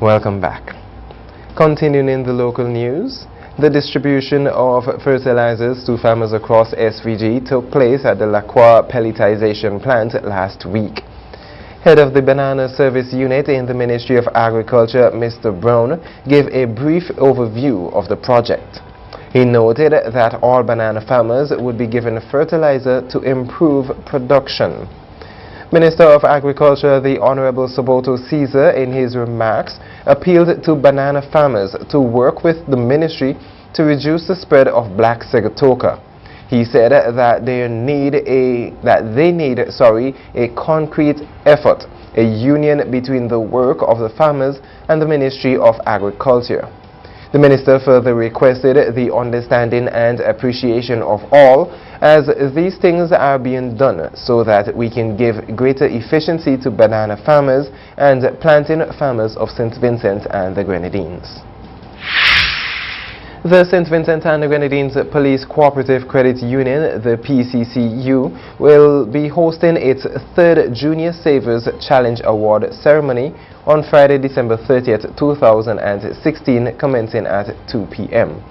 Welcome back. Continuing in the local news, the distribution of fertilizers to farmers across SVG took place at the La Croix pelletization plant last week. Head of the Banana Service Unit in the Ministry of Agriculture, Mr. Brown, gave a brief overview of the project. He noted that all banana farmers would be given fertilizer to improve production. Minister of Agriculture, the Honorable Soboto Caesar, in his remarks, appealed to banana farmers to work with the ministry to reduce the spread of black sigatoka. He said that they need a concrete effort, a union between the work of the farmers and the Ministry of Agriculture. The minister further requested the understanding and appreciation of all as these things are being done so that we can give greater efficiency to banana farmers and plantain farmers of St. Vincent and the Grenadines. The St. Vincent and the Grenadines Police Cooperative Credit Union, the PCCU, will be hosting its third Junior Savers Challenge Award ceremony on Friday, December 30th, 2016, commencing at 2 p.m.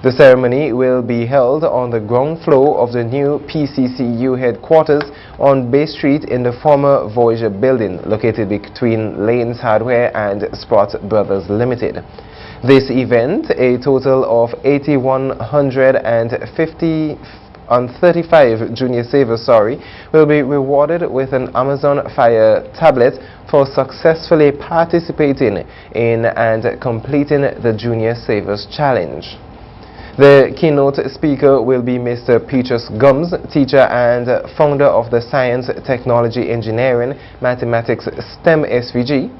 The ceremony will be held on the ground floor of the new PCCU headquarters on Bay Street in the former Voyager building, located between Lane's Hardware and Sprott Brothers Limited. This event, a total of 8,135 junior savers, will be rewarded with an Amazon Fire tablet for successfully participating in and completing the Junior Savers Challenge. The keynote speaker will be Mr. Petrus Gums, teacher and founder of the Science, Technology, Engineering, Mathematics STEM SVG.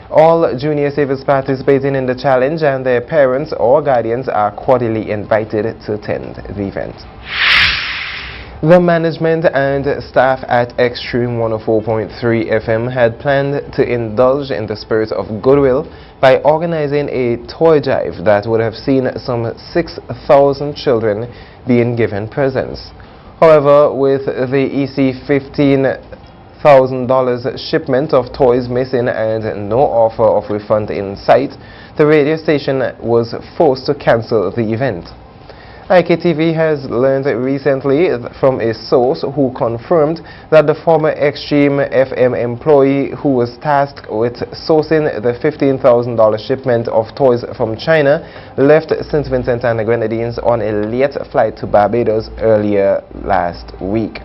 All junior savers participating in the challenge and their parents or guardians are cordially invited to attend the event. The management and staff at Extreme 104.3 FM had planned to indulge in the spirit of goodwill by organizing a toy drive that would have seen some 6,000 children being given presents. However, with the EC $15,000 shipment of toys missing and no offer of refund in sight, the radio station was forced to cancel the event. IKtv has learned recently from a source who confirmed that the former Extreme FM employee who was tasked with sourcing the $15,000 shipment of toys from China left St. Vincent and the Grenadines on a late flight to Barbados earlier last week.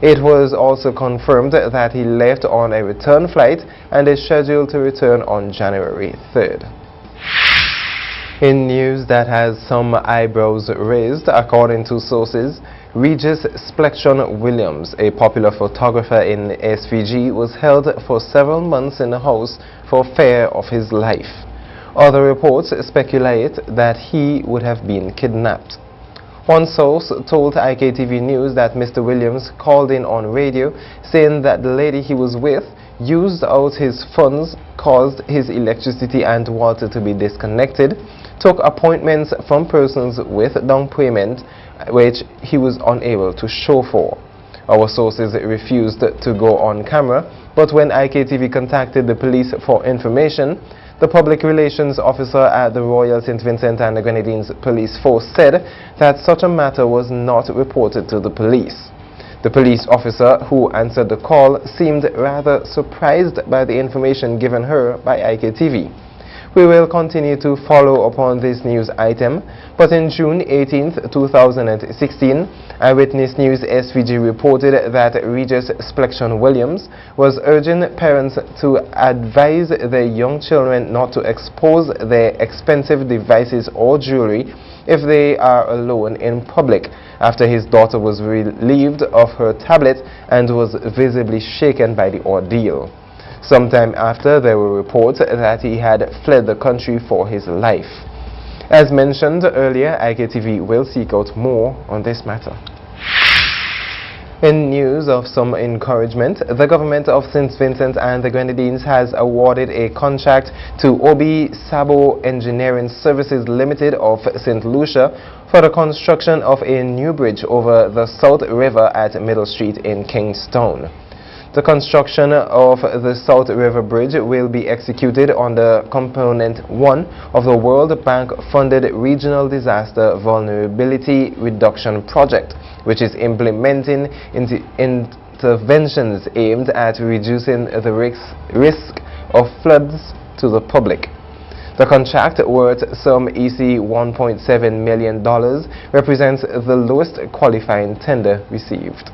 It was also confirmed that he left on a return flight and is scheduled to return on January 3rd. In news that has some eyebrows raised, according to sources, Regis Williams, a popular photographer in SVG, was held for several months in a house for fear of his life. Other reports speculate that he would have been kidnapped. One source told IKtv News that Mr. Williams called in on radio saying that the lady he was with used out his funds, caused his electricity and water to be disconnected, took appointments from persons with down payment which he was unable to show for. Our sources refused to go on camera, but when IKtv contacted the police for information, the public relations officer at the Royal St. Vincent and the Grenadines Police Force said that such a matter was not reported to the police. The police officer who answered the call seemed rather surprised by the information given her by IKtv. We will continue to follow upon this news item, but in June 18, 2016, Eyewitness News SVG reported that Regis Williams was urging parents to advise their young children not to expose their expensive devices or jewelry if they are alone in public, after his daughter was relieved of her tablet and was visibly shaken by the ordeal. Sometime after, there were reports that he had fled the country for his life. As mentioned earlier, IKtv will seek out more on this matter. In news of some encouragement, the government of St. Vincent and the Grenadines has awarded a contract to Obi Sabo Engineering Services Limited of St. Lucia for the construction of a new bridge over the South River at Middle Street in Kingstown. The construction of the South River Bridge will be executed under Component 1 of the World Bank-funded Regional Disaster Vulnerability Reduction Project, which is implementing interventions aimed at reducing the risk of floods to the public. The contract, worth some $1.7 million, represents the lowest qualifying tender received.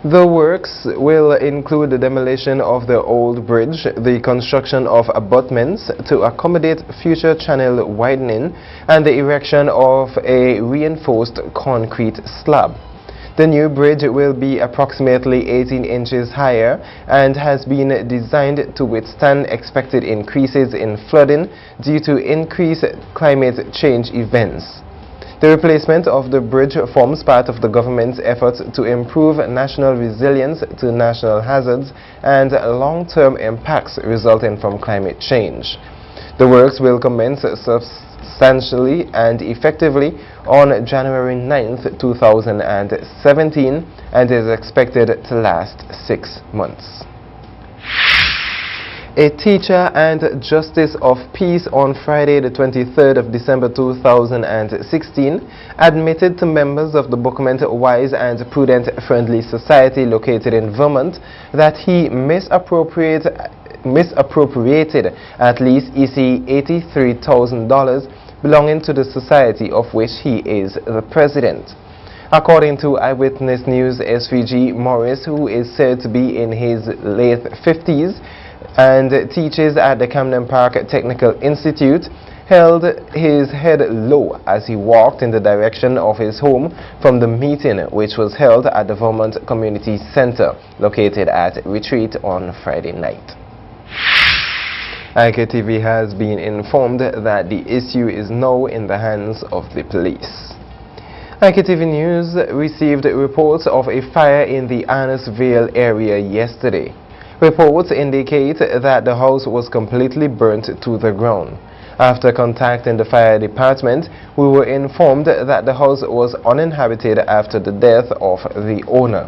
The works will include the demolition of the old bridge, the construction of abutments to accommodate future channel widening, and the erection of a reinforced concrete slab. The new bridge will be approximately 18 inches higher and has been designed to withstand expected increases in flooding due to increased climate change events. The replacement of the bridge forms part of the government's efforts to improve national resilience to national hazards and long-term impacts resulting from climate change. The works will commence substantially and effectively on January 9, 2017 and is expected to last 6 months. A teacher and justice of peace on Friday the 23rd of December 2016 admitted to members of the Bookment Wise and Prudent Friendly Society located in Vermont that he misappropriated at least $83,000 belonging to the society of which he is the president. According to Eyewitness News SVG, Morris, who is said to be in his late 50s, and teaches at the Camden Park Technical Institute, held his head low as he walked in the direction of his home from the meeting, which was held at the Vermont Community Center located at Retreat on Friday night. IKtv has been informed that the issue is now in the hands of the police. IKtv News received reports of a fire in the Annisvale area yesterday. Reports indicate that the house was completely burnt to the ground. After contacting the fire department, we were informed that the house was uninhabited after the death of the owner.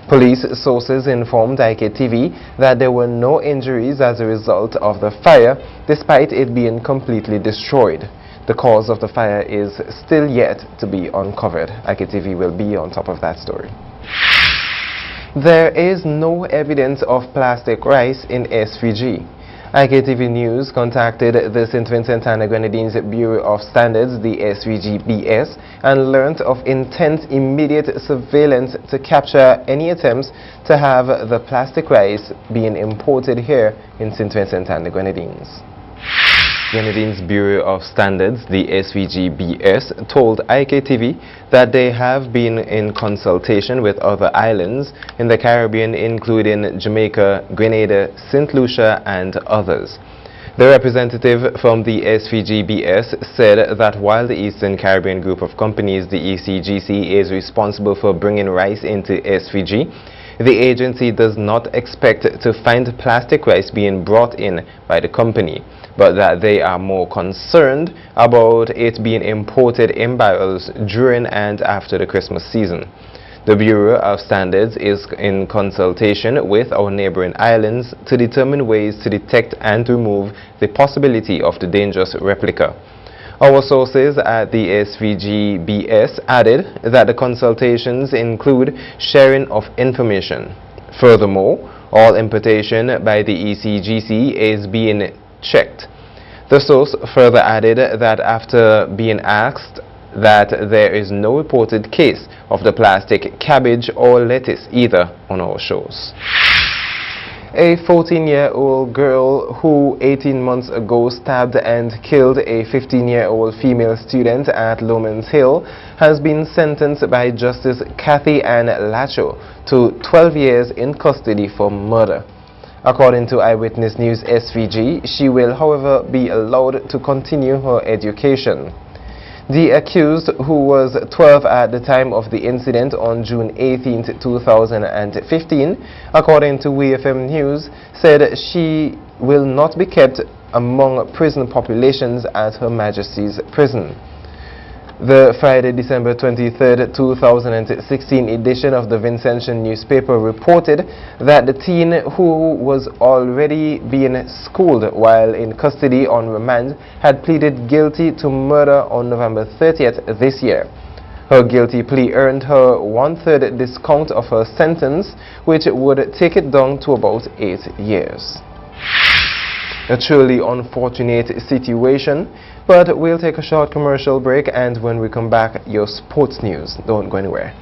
Police sources informed IKtv that there were no injuries as a result of the fire, despite it being completely destroyed. The cause of the fire is still yet to be uncovered. IKtv will be on top of that story. There is no evidence of plastic rice in SVG. IKtv News contacted the St. Vincent and the Grenadines Bureau of Standards, the SVG-BS, and learned of intense immediate surveillance to capture any attempts to have the plastic rice being imported here in St. Vincent and the Grenadines. Grenadines Bureau of Standards, the SVG-BS, told IKtv that they have been in consultation with other islands in the Caribbean, including Jamaica, Grenada, St. Lucia, and others. The representative from the SVG-BS said that while the Eastern Caribbean Group of Companies, the ECGC, is responsible for bringing rice into SVG, the agency does not expect to find plastic rice being brought in by the company, but that they are more concerned about it being imported in barrels during and after the Christmas season. The Bureau of Standards is in consultation with our neighboring islands to determine ways to detect and remove the possibility of the dangerous replica. Our sources at the SVG-BS added that the consultations include sharing of information. Furthermore, all importation by the ECGC is being checked. The source further added that after being asked that there is no reported case of the plastic cabbage or lettuce either on our shores. A 14-year-old girl who 18 months ago stabbed and killed a 15-year-old female student at Lomans Hill has been sentenced by Justice Kathy Ann Lacho to 12 years in custody for murder. According to Eyewitness News SVG, she will, however, be allowed to continue her education. The accused, who was 12 at the time of the incident on June 18, 2015, according to WFM News, said she will not be kept among prison populations at Her Majesty's Prison. The Friday, December 23, 2016 edition of the Vincentian newspaper reported that the teen, who was already being schooled while in custody on remand, had pleaded guilty to murder on November 30th this year. Her guilty plea earned her 1/3 discount of her sentence, which would take it down to about 8 years. A truly unfortunate situation, but we'll take a short commercial break, and when we come back, your sports news. Don't go anywhere.